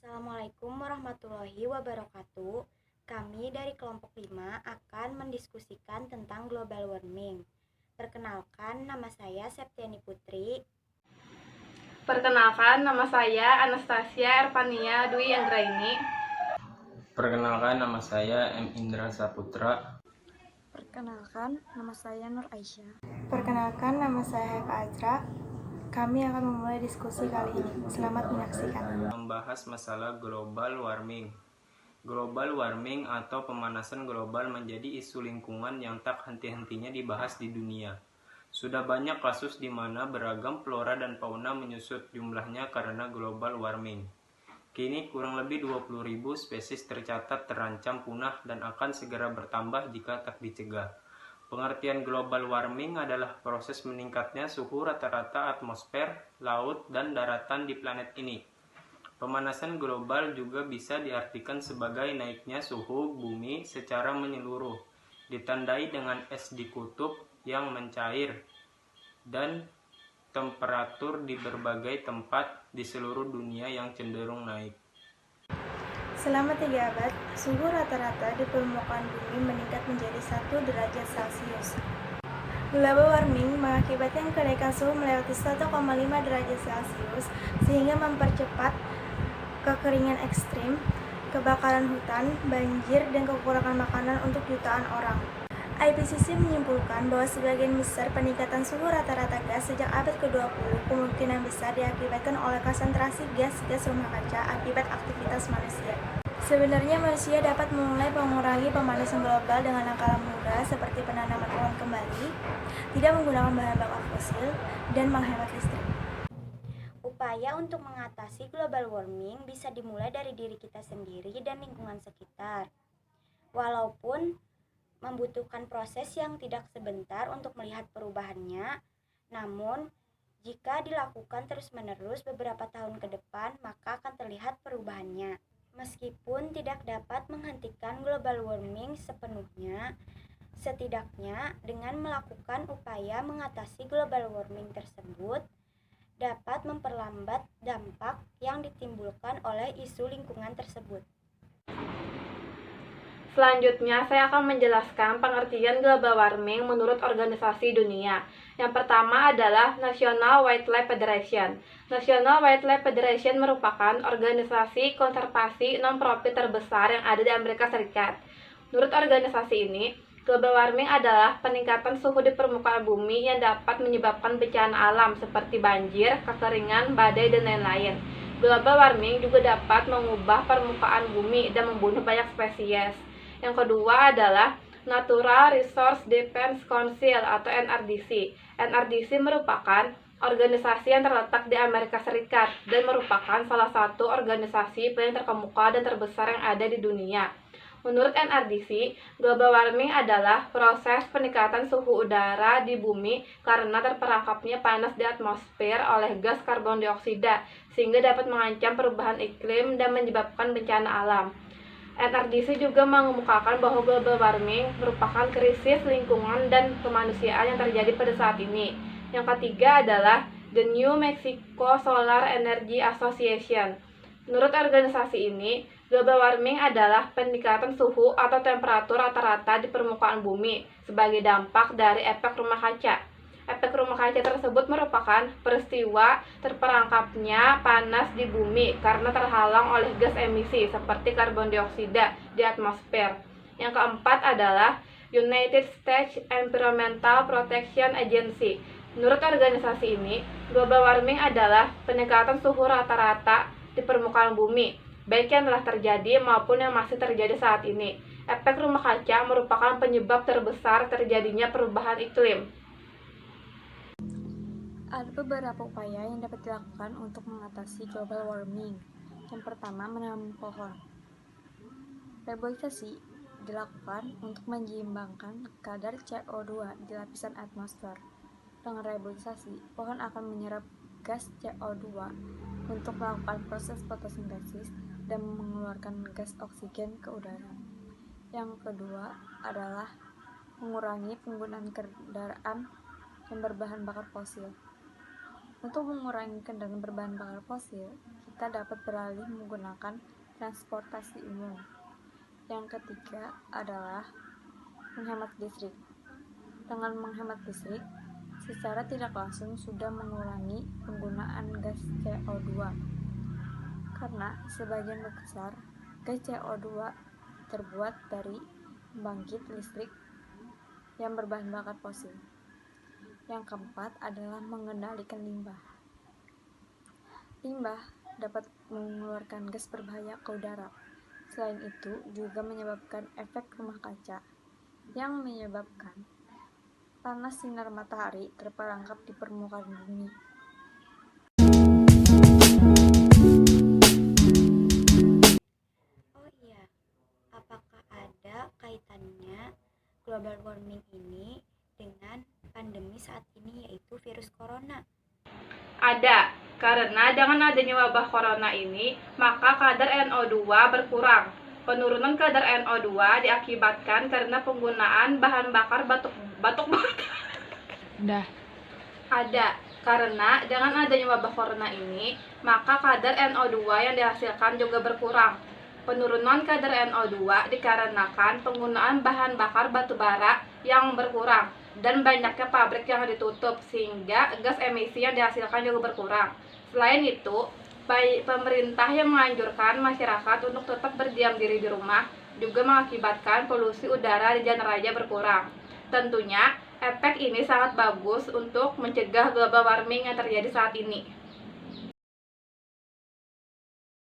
Assalamualaikum warahmatullahi wabarakatuh. Kami dari kelompok 5 akan mendiskusikan tentang global warming. Perkenalkan, nama saya Septiani Putri. Perkenalkan, nama saya Anastasia Ervania Dwi Anggraini. Perkenalkan, nama saya M. Indra Saputra. Perkenalkan, nama saya Nur Aisyah. Perkenalkan, nama saya Haifa Azra. Kami akan memulai diskusi kali ini. Selamat menyaksikan. Membahas masalah global warming. Global warming atau pemanasan global menjadi isu lingkungan yang tak henti-hentinya dibahas di dunia. Sudah banyak kasus di mana beragam flora dan fauna menyusut jumlahnya karena global warming. Kini kurang lebih 20.000 spesies tercatat terancam punah dan akan segera bertambah jika tak dicegah. Pengertian global warming adalah proses meningkatnya suhu rata-rata atmosfer, laut, dan daratan di planet ini. Pemanasan global juga bisa diartikan sebagai naiknya suhu bumi secara menyeluruh, ditandai dengan es di kutub yang mencair, dan temperatur di berbagai tempat di seluruh dunia yang cenderung naik. Selama 3 abad, suhu rata-rata di permukaan bumi meningkat menjadi 1 derajat Celcius. Global warming mengakibatkan kenaikan suhu melewati 1,5 derajat Celcius sehingga mempercepat kekeringan ekstrim, kebakaran hutan, banjir, dan kekurangan makanan untuk jutaan orang. IPCC menyimpulkan bahwa sebagian besar peningkatan suhu rata-rata gas sejak abad ke-20 kemungkinan besar diakibatkan oleh konsentrasi gas-gas rumah kaca akibat aktivitas manusia. Sebenarnya manusia dapat mulai mengurangi pemanasan global dengan langkah mudah seperti penanaman pohon kembali, tidak menggunakan bahan bakar fosil, dan menghemat listrik. Upaya untuk mengatasi global warming bisa dimulai dari diri kita sendiri dan lingkungan sekitar. Walaupun membutuhkan proses yang tidak sebentar untuk melihat perubahannya, namun jika dilakukan terus-menerus beberapa tahun ke depan, maka akan terlihat perubahannya. Meskipun tidak dapat menghentikan global warming sepenuhnya, setidaknya dengan melakukan upaya mengatasi global warming tersebut dapat memperlambat dampak yang ditimbulkan oleh isu lingkungan tersebut. Selanjutnya, saya akan menjelaskan pengertian global warming menurut organisasi dunia. Yang pertama adalah National Wildlife Federation. National Wildlife Federation merupakan organisasi konservasi non-profit terbesar yang ada di Amerika Serikat. Menurut organisasi ini, global warming adalah peningkatan suhu di permukaan bumi yang dapat menyebabkan bencana alam seperti banjir, kekeringan, badai, dan lain-lain. Global warming juga dapat mengubah permukaan bumi dan membunuh banyak spesies. Yang kedua adalah Natural Resource Defense Council atau NRDC. NRDC merupakan organisasi yang terletak di Amerika Serikat dan merupakan salah satu organisasi paling terkemuka dan terbesar yang ada di dunia. Menurut NRDC, global warming adalah proses peningkatan suhu udara di bumi karena terperangkapnya panas di atmosfer oleh gas karbon dioksida, sehingga dapat mengancam perubahan iklim dan menyebabkan bencana alam. NRDC juga mengemukakan bahwa global warming merupakan krisis lingkungan dan kemanusiaan yang terjadi pada saat ini. Yang ketiga adalah The New Mexico Solar Energy Association. Menurut organisasi ini, global warming adalah peningkatan suhu atau temperatur rata-rata di permukaan bumi sebagai dampak dari efek rumah kaca. Efek rumah kaca tersebut merupakan peristiwa terperangkapnya panas di bumi karena terhalang oleh gas emisi seperti karbon dioksida di atmosfer. Yang keempat adalah United States Environmental Protection Agency. Menurut organisasi ini, global warming adalah peningkatan suhu rata-rata di permukaan bumi, baik yang telah terjadi maupun yang masih terjadi saat ini. Efek rumah kaca merupakan penyebab terbesar terjadinya perubahan iklim. Ada beberapa upaya yang dapat dilakukan untuk mengatasi global warming. Yang pertama, menanam pohon. Reboisasi dilakukan untuk menyeimbangkan kadar CO2 di lapisan atmosfer. Dengan reboisasi, pohon akan menyerap gas CO2 untuk melakukan proses fotosintesis dan mengeluarkan gas oksigen ke udara. Yang kedua adalah mengurangi penggunaan kendaraan yang berbahan bakar fosil. Untuk mengurangi kendaraan berbahan bakar fosil, kita dapat beralih menggunakan transportasi umum. Yang ketiga adalah menghemat listrik. Dengan menghemat listrik, secara tidak langsung sudah mengurangi penggunaan gas CO2. Karena sebagian besar gas CO2 terbuat dari pembangkit listrik yang berbahan bakar fosil. Yang keempat adalah mengendalikan limbah. Limbah dapat mengeluarkan gas berbahaya ke udara. Selain itu, juga menyebabkan efek rumah kaca yang menyebabkan panas sinar matahari terperangkap di permukaan bumi. Oh iya, apakah ada kaitannya global warming ini dengan pandemi saat ini, yaitu virus corona? Ada, karena dengan adanya wabah corona ini, maka kadar NO2 berkurang. Penurunan kadar NO2 diakibatkan karena penggunaan bahan bakar batuk. Ada, karena dengan adanya wabah corona ini, maka kadar NO2 yang dihasilkan juga berkurang. Penurunan kadar NO2 dikarenakan penggunaan bahan bakar batu bara yang berkurang dan banyaknya pabrik yang ditutup sehingga gas emisi yang dihasilkan juga berkurang. Selain itu, pemerintah yang menganjurkan masyarakat untuk tetap berdiam diri di rumah juga mengakibatkan polusi udara di jalan raya berkurang. Tentunya, efek ini sangat bagus untuk mencegah global warming yang terjadi saat ini.